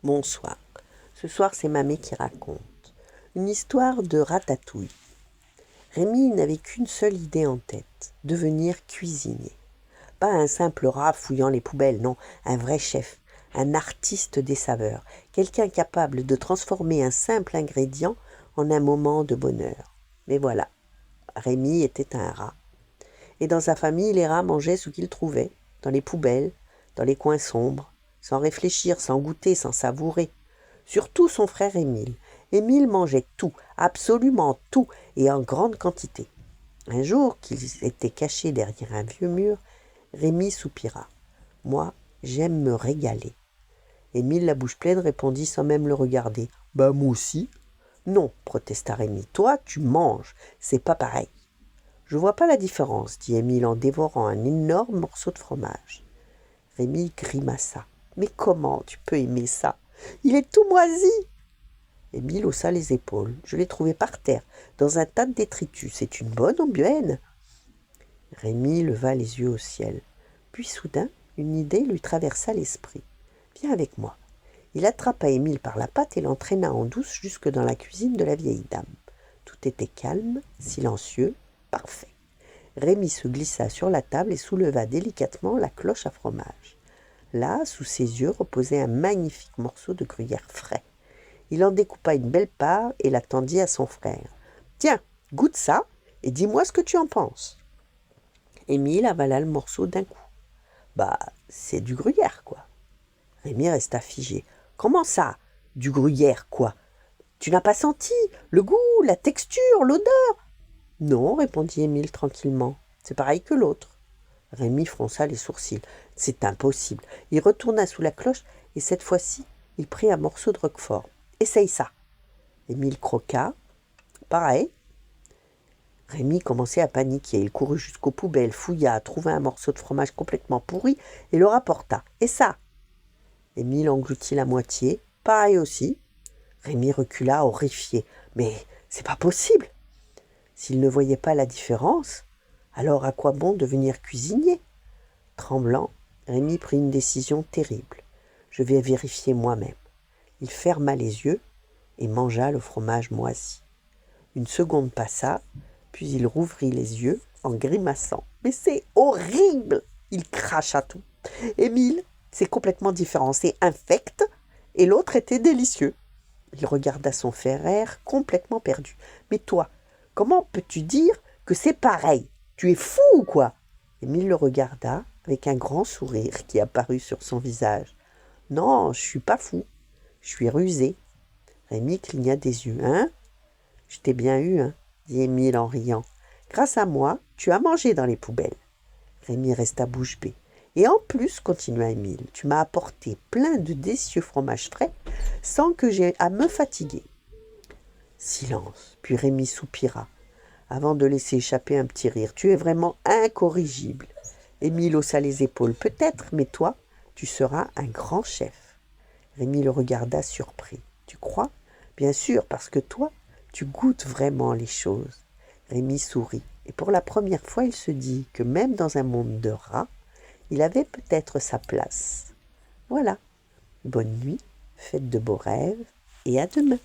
Bonsoir. Ce soir, c'est Mamie qui raconte. Une histoire de ratatouille. Rémi n'avait qu'une seule idée en tête, devenir cuisinier. Pas un simple rat fouillant les poubelles, non, un vrai chef, un artiste des saveurs, quelqu'un capable de transformer un simple ingrédient en un moment de bonheur. Mais voilà, Rémi était un rat. Et dans sa famille, les rats mangeaient ce qu'ils trouvaient, dans les poubelles, dans les coins sombres, sans réfléchir, sans goûter, sans savourer. Surtout son frère Émile. Émile mangeait tout, absolument tout, et en grande quantité. Un jour qu'ils étaient cachés derrière un vieux mur, Rémi soupira. « Moi, j'aime me régaler. » Émile, la bouche pleine, répondit sans même le regarder. « Bah moi aussi. »« Non, protesta Rémi, toi, tu manges, c'est pas pareil. » « Je vois pas la différence, dit Émile en dévorant un énorme morceau de fromage. Rémi grimaça. « Mais comment tu peux aimer ça? Il est tout moisi !» Émile haussa les épaules. « Je l'ai trouvé par terre, dans un tas de détritus. C'est une bonne aubaine. » Rémi leva les yeux au ciel. Puis soudain, une idée lui traversa l'esprit. « Viens avec moi. » Il attrapa Émile par la patte et l'entraîna en douce jusque dans la cuisine de la vieille dame. Tout était calme, silencieux, parfait. Rémi se glissa sur la table et souleva délicatement la cloche à fromage. Là, sous ses yeux, reposait un magnifique morceau de gruyère frais. Il en découpa une belle part et la tendit à son frère. « Tiens, goûte ça et dis-moi ce que tu en penses. » Émile avala le morceau d'un coup. « Bah, c'est du gruyère, quoi. » Rémi resta figé. « Comment ça, du gruyère, quoi? Tu n'as pas senti le goût, la texture, l'odeur ?» « Non, répondit Émile tranquillement. C'est pareil que l'autre. » Rémi fronça les sourcils. « C'est impossible. » Il retourna sous la cloche et cette fois-ci, il prit un morceau de roquefort. « Essaye ça. » Émile croqua. « Pareil. » Rémi commençait à paniquer. Il courut jusqu'aux poubelles, fouilla, trouva un morceau de fromage complètement pourri et le rapporta. « Et ça ?» Émile engloutit la moitié. « Pareil aussi. » Rémi recula, horrifié. « Mais c'est pas possible. » S'il ne voyait pas la différence, alors à quoi bon devenir cuisinier? Tremblant, Rémi prit une décision terrible. « Je vais vérifier moi-même. » Il ferma les yeux et mangea le fromage moisi. Une seconde passa, puis il rouvrit les yeux en grimaçant. « Mais c'est horrible !» Il cracha tout. « Émile, c'est complètement différent, c'est infect, et l'autre était délicieux. » Il regarda son frère complètement perdu. « Mais toi, comment peux-tu dire que c'est pareil? Tu es fou ou quoi ?» Émile le regarda avec un grand sourire qui apparut sur son visage. « Non, je suis pas fou. Je suis rusé. » Rémi cligna des yeux. « Hein? Je t'ai bien eu, hein ?» dit Émile en riant. « Grâce à moi, tu as mangé dans les poubelles. » Rémi resta bouche bée. « Et en plus, continua Émile, tu m'as apporté plein de délicieux fromages frais sans que j'aie à me fatiguer. » Silence, puis Rémi soupira, avant de laisser échapper un petit rire. « Tu es vraiment incorrigible. » Émile haussa les épaules. « Peut-être, mais toi, tu seras un grand chef. » Rémi le regarda surpris. « Tu crois? Bien sûr, parce que toi, tu goûtes vraiment les choses. » Rémi sourit, et pour la première fois, il se dit que même dans un monde de rats, il avait peut-être sa place. Voilà. Bonne nuit, faites de beaux rêves, et à demain.